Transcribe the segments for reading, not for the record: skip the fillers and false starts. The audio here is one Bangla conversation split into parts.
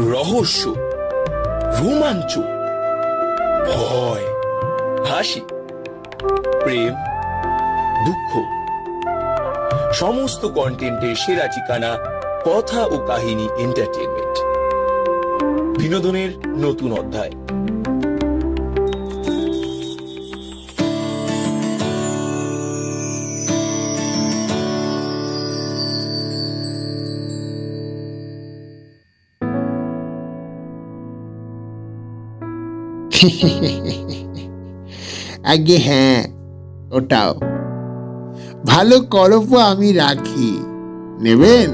রহস্য, রোমাঞ্চ, ভয়, হাসি, প্রেম, দুঃখ, সমস্ত কন্টেন্টের সেরা ঠিকানা কথা ও কাহিনী এন্টারটেইনমেন্ট। বিনোদনের নতুন অধ্যায়। আগে হ্যাঁ, ওটাও ভালো কলপও আমি রাখি, নেবেন?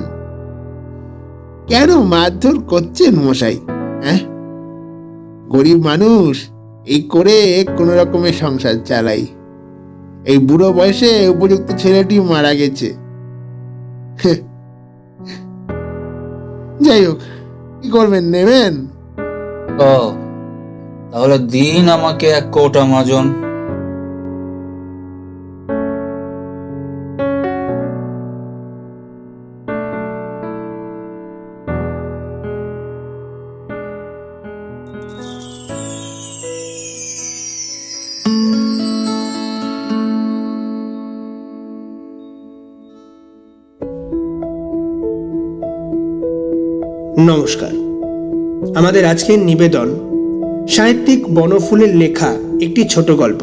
কেন মারধর করছেন মশাই? হ্যাঁ, গরিব মানুষ, এই করে কোনো রকমের সংসার চালাই। এই বুড়ো বয়সে উপযুক্ত ছেলেটি মারা গেছে। যাই হোক, কি করবেন, নেবেন? ও তাহলে দিন আমাকে এক কৌটা মাজন। নমস্কার। আমাদের আজকের নিবেদন সাহিত্যিক বনফুলের লেখা একটি ছোট গল্প,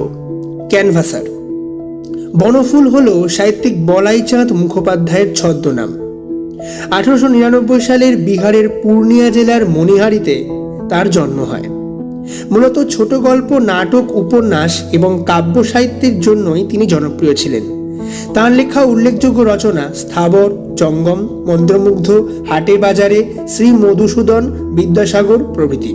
ক্যানভাসার। বনফুল হল সাহিত্যিক বলাইচাঁদ মুখোপাধ্যায়ের ছদ্মনাম। 1899 সালের বিহারের পূর্ণিয়া জেলার মণিহারিতে তার জন্ম হয়। মূলত ছোট গল্প, নাটক, উপন্যাস এবং কাব্য সাহিত্যের জন্যই তিনি জনপ্রিয় ছিলেন। তাঁর লেখা উল্লেখযোগ্য রচনা স্থাবর, জঙ্গম, মন্ত্রমুগ্ধ, হাটে বাজারে, শ্রী মধুসূদন, বিদ্যাসাগর প্রভৃতি।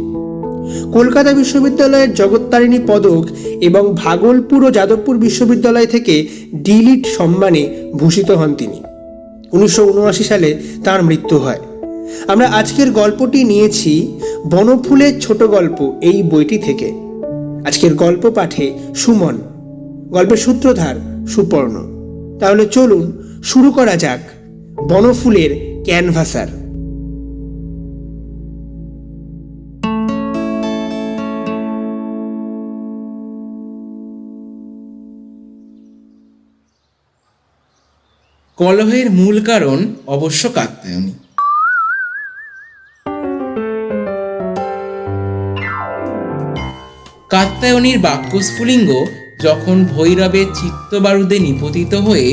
কলকাতা বিশ্ববিদ্যালয়ের জগত্তারিণী পদক এবং ভাগলপুর ও যাদবপুর বিশ্ববিদ্যালয় থেকে ডিলিট সম্মানে ভূষিত হন তিনি। 1979 সালে তাঁর মৃত্যু হয়। আমরা আজকের গল্পটি নিয়েছি বনফুলের ছোট গল্প এই বইটি থেকে। আজকের গল্প পাঠে সুমন, গল্পের সূত্রধার সুপর্ণ। তাহলে চলুন শুরু করা যাক বনফুলের ক্যানভাসার। কলহের মূল কারণ অবশ্য কাত্যায়নী। কাত্যায়নীর বাক্যস্ফুলিঙ্গ যখন ভৈরবের চিত্তবারুদে নিপতিত হয়ে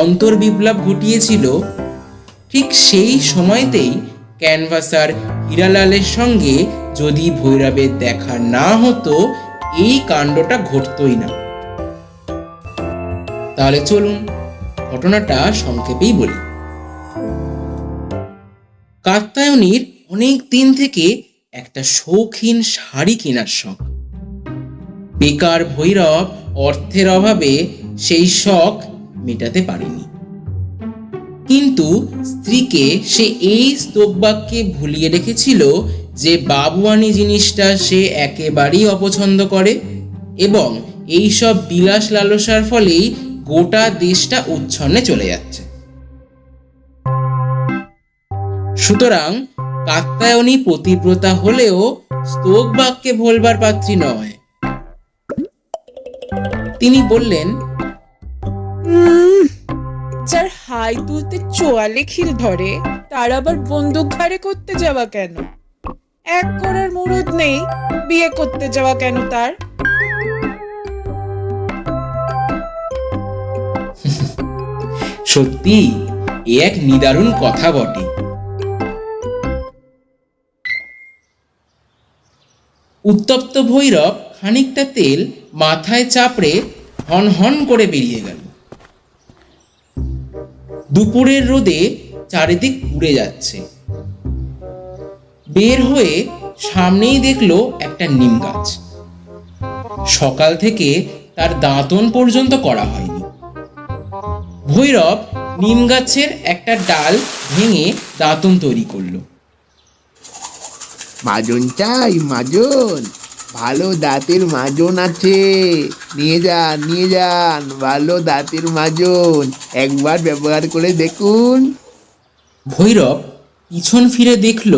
অন্তর্বিপ্লব ঘটিয়েছিল, ঠিক সেই সময়তেই ক্যানভাসার হীরালালের সঙ্গে যদি ভৈরবের দেখা না হতো, এই কাণ্ডটা ঘটতই না। তাহলে চলুন ঘটনাটা সংক্ষেপেই বলি। কাত্যায়নীর অনেক দিন থেকে একটা শৌখিন শাড়ি কেনার শখ। বেকার ভৈরব অর্থের অভাবে সেই শখ মেটাতে পারেনি, কিন্তু স্ত্রীকে সে এই স্তববাক্যে ভুলিয়ে রেখেছিল যে বাবুয়ানি জিনিসটা সে একেবারেই অপছন্দ করে এবং এইসব বিলাস লালসার ফলেই গোটা দেশটা উচ্ছন্নে চলে যাচ্ছে। সুতরাং কাত্যায়নী পতিব্রতা হলেও স্তব বাক্যে ভোলবার পাত্রী নয়। তিনি বললেন, যার হাই তুলতে চোয়ালে খিল ধরে তার আবার বন্দুক ঘাড়ে করতে যাওয়া কেন? এক করার মুরদ নেই, বিয়ে করতে যাওয়া কেন তার? সত্যি এ এক নিদারুণ কথা বটে। উত্তপ্ত ভৈরব খানিকটা তেল মাথায় চাপড়ে হন হন করে বেরিয়ে গেল। দুপুরের রোদে চারিদিক পুড়ে যাচ্ছে। বের হয়ে সামনেই দেখলো একটা নিম গাছ। সকাল থেকে তার দাঁতন পর্যন্ত করা হয়নি। ভৈরব নিম গাছের একটা ডাল ভেঙে দাঁতন তৈরি করলো। মাজন চাই, মাজন, ভালো দাঁতের মাজন আছে, নিয়ে যান, নিয়ে যান, ভালো দাঁতের মাজন, একবার ব্যবহার করে দেখুন। ভৈরব পিছন ফিরে দেখল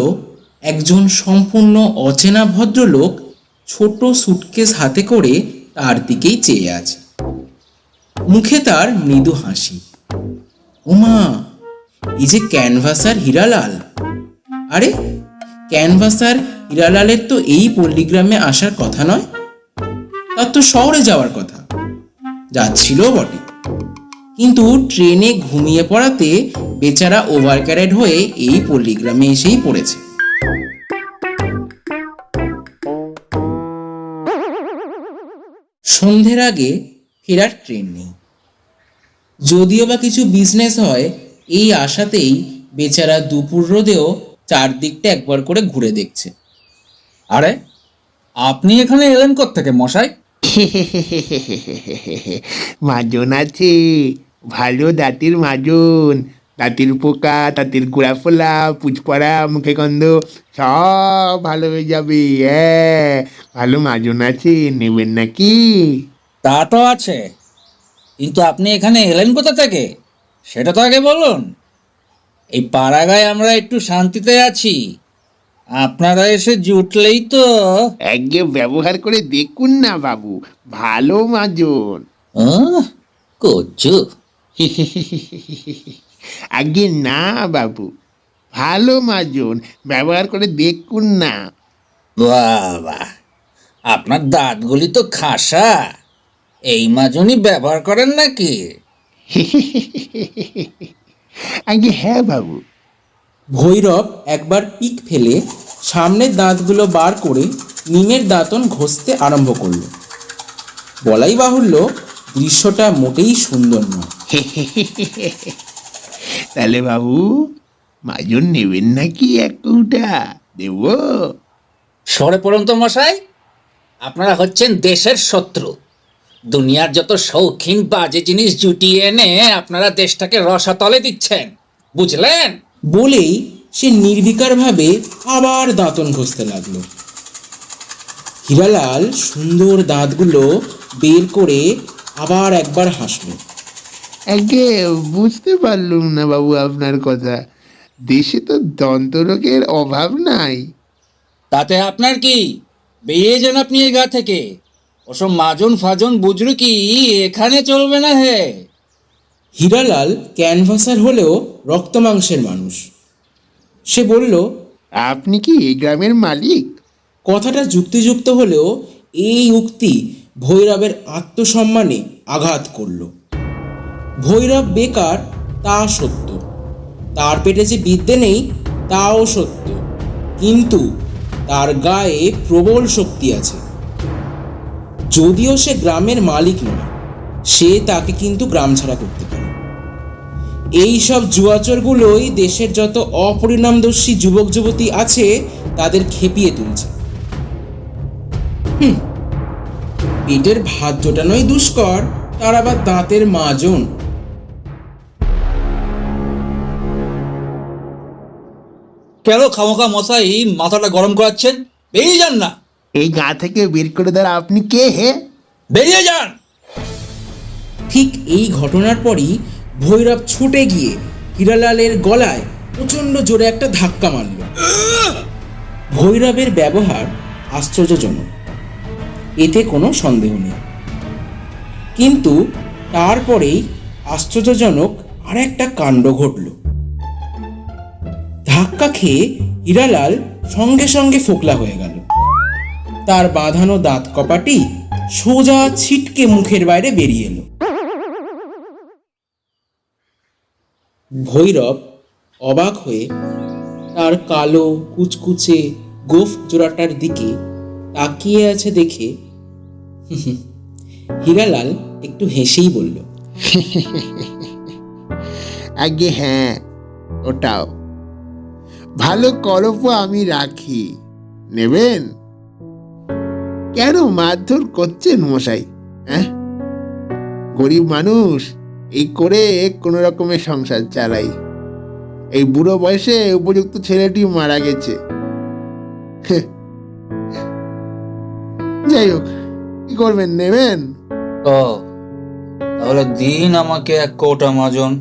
একজন সম্পূর্ণ অচেনা ভদ্রলোক ছোট সুটকেস হাতে করে তার দিকেই চেয়ে আছে। মুখে তার মৃদু হাসি। ওমা, এই যে ক্যানভাসার হীরালাল। আরে, ক্যানভাসার হীরালালের তো এই পল্লীগ্রামে আসার কথা নয়, তার তো শহরে যাওয়ার কথা। যাচ্ছিল বটে, কিন্তু ট্রেনে ঘুমিয়ে পড়াতে বেচারা ওভার ক্যারেড হয়ে এই পল্লীগ্রামে এসেই পড়েছে। সন্ধ্যের আগে ফেরার ট্রেন নেই। যদিও বা কিছু বিজনেস হয়, এই আশাতেই বেচারা দুপুর রোদেও চারদিকটা একবার করে ঘুরে দেখছে। আরে, আপনি এখানে এলেন কোত্থেকে মশাই? মাজন আছে, ভালো দাঁতের মাজন। দাঁতের পোকা, দাঁতের গোড়া ফোলা, পুচপড়া, মুখে গন্ধ সব ভালো হয়ে যাবে। হ্যাঁ, ভালো মাজন আছে, নেবেন নাকি? তা তো আছে, কিন্তু আপনি এখানে এলেন কোথা থেকে সেটা তো আগে বলুন। এই পাড়াগায় আমরা একটু শান্তিতে আছি, আপনারা এসে জুটলেই তো। একগে ব্যবহার করে দেখুন না বাবু, ভালো মাজন। করছো? আগে না বাবু, ভালো মাজন, ব্যবহার করে দেখুন না। বাবা, আপনার দাঁতগুলি তো খাসা, এই মাজনই ব্যবহার করেন নাকি? আগে হ্যাঁ বাবু। ভৈরব একবার পিক ফেলে সামনের দাঁতগুলো বার করে নিমের দাঁতন ঘষতে আরম্ভ করল। বলাই বাহুল্য, দৃশ্যটা মোটেই সুন্দর নয়। তাহলে বাবু, মাজন নেবেন নাকি এক কৌটা দেব? সরে পড়ুন তো মশাই, আপনারা হচ্ছেন দেশের শত্রু। দুনিয়ার যত শৌখিন বাজে জিনিস জুটিয়ে এনে আপনারা দেশটাকে রসাতলে দিচ্ছেন, বুঝলেন? বলেই সে নির্বিকারভাবে আবার দাঁতন ঘষতে লাগলো। হীরালাল সুন্দর দাঁতগুলো বের করে আবার একবার হাসল। আগে বুঝতে পারলুম না বাবু আপনার কথা। দেশে তো দন্তরোগের অভাব নাই। তাতে আপনার কি? বেরিয়ে যান আপনি এই গা থেকে। ওসব মাজন ফাজন বুঝলো কি এখানে চলবে না হে। হীরালাল ক্যানভাসার হলেও রক্ত মাংসের মানুষ। সে বলল, আপনি কি এই গ্রামের মালিক? কথাটা যুক্তিযুক্ত হলেও এই উক্তি ভৈরবের আত্মসম্মানে আঘাত করল। ভৈরব বেকার তা সত্য, তার পেটে যে বিদ্যে নেই তাও সত্য, কিন্তু তার গায়ে প্রবল শক্তি আছে। যদিও সে গ্রামের মালিক নয়, সে তাকে কিন্তু গ্রাম ছাড়া করতে পারে। এই সব জুয়াচরগুলোই দেশের যত অপরিণামদর্শী যুবক যুবতী আছে তাদের খেপিয়ে তুলছে। পেটের ভাত জোটানোই দুষ্কর, তার আবার দাঁতের মাজন। কেন খামোখা মশাই মাথাটা গরম করাচ্ছেন? বেরিয়ে যান না। এই গা থেকে বের করে দেওয়ার আপনি কে হে? বেরিয়ে যান। ঠিক এই ঘটনার পরই ভৈরব ছুটে গিয়ে হীরালালের গলায় প্রচণ্ড জোরে একটা ধাক্কা মারল। ভৈরবের ব্যবহার আশ্চর্যজনক, এতে কোনো সন্দেহ নেই, কিন্তু তারপরেই আশ্চর্যজনক আর একটা কাণ্ড ঘটল। ধাক্কা খেয়ে হীরালাল সঙ্গে সঙ্গে ফোকলা হয়ে গেল। তার বাঁধানো দাঁত কপাটি সোজা ছিটকে মুখের বাইরে বেরিয়ে এলো। ভৈরব অবাক হয়ে তার কালো কুচকুচে গোফ জোড়াটার দিকে তাকিয়ে আছে দেখে হীরালাল একটু হেসেই বলল, আগে হ্যাঁ, ওটাও ভালো কলপও আমি রাখি, নেবেন? কেন মারধর করছেন মশাই? হ্যাঁ, গরিব মানুষ, এই করে কোনো রকমের সংসার চালাই। এই বুড়ো বয়সে উপযুক্ত ছেলেটি মারা গেছে। যাই হোক, কি করবেন, নেবেন? ও, তাহলে দিন আমাকে এক কৌটা মাজন।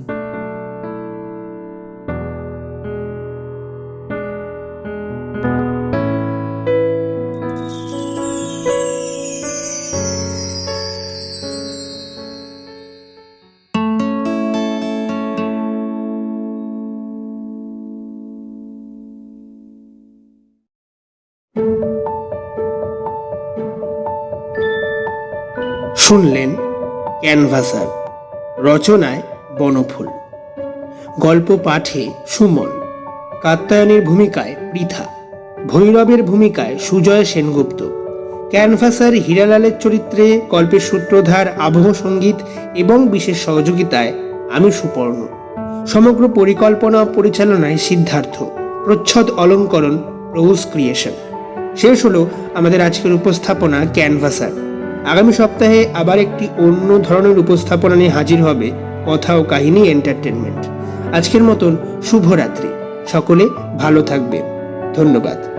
শুনলেন ক্যানভাসার, রচনায় বনফুল, গল্প পাঠে সুমন, কাত্যায়নের ভূমিকায় পৃথা, ভৈরবের ভূমিকায় সুজয় সেনগুপ্ত, ক্যানভাসার হীরালালের চরিত্রে গল্পের সূত্রধার, আবহ সঙ্গীত এবং বিশেষ সহযোগিতায় আমি সুপর্ণ। সমগ্র পরিকল্পনা ও পরিচালনায় সিদ্ধার্থ, প্রচ্ছদ অলঙ্করণ রোজ ক্রিয়েশন। শেষ হলো আমাদের আজকের উপস্থাপনা ক্যানভাসার। আগামী সপ্তাহে আবার একটি অন্য ধরনের উপস্থাপনা নিয়ে হাজির হবে কথা ও কাহিনী এন্টারটেনমেন্ট। আজকের মতন শুভরাত্রি, সকলে ভালো থাকবেন, ধন্যবাদ।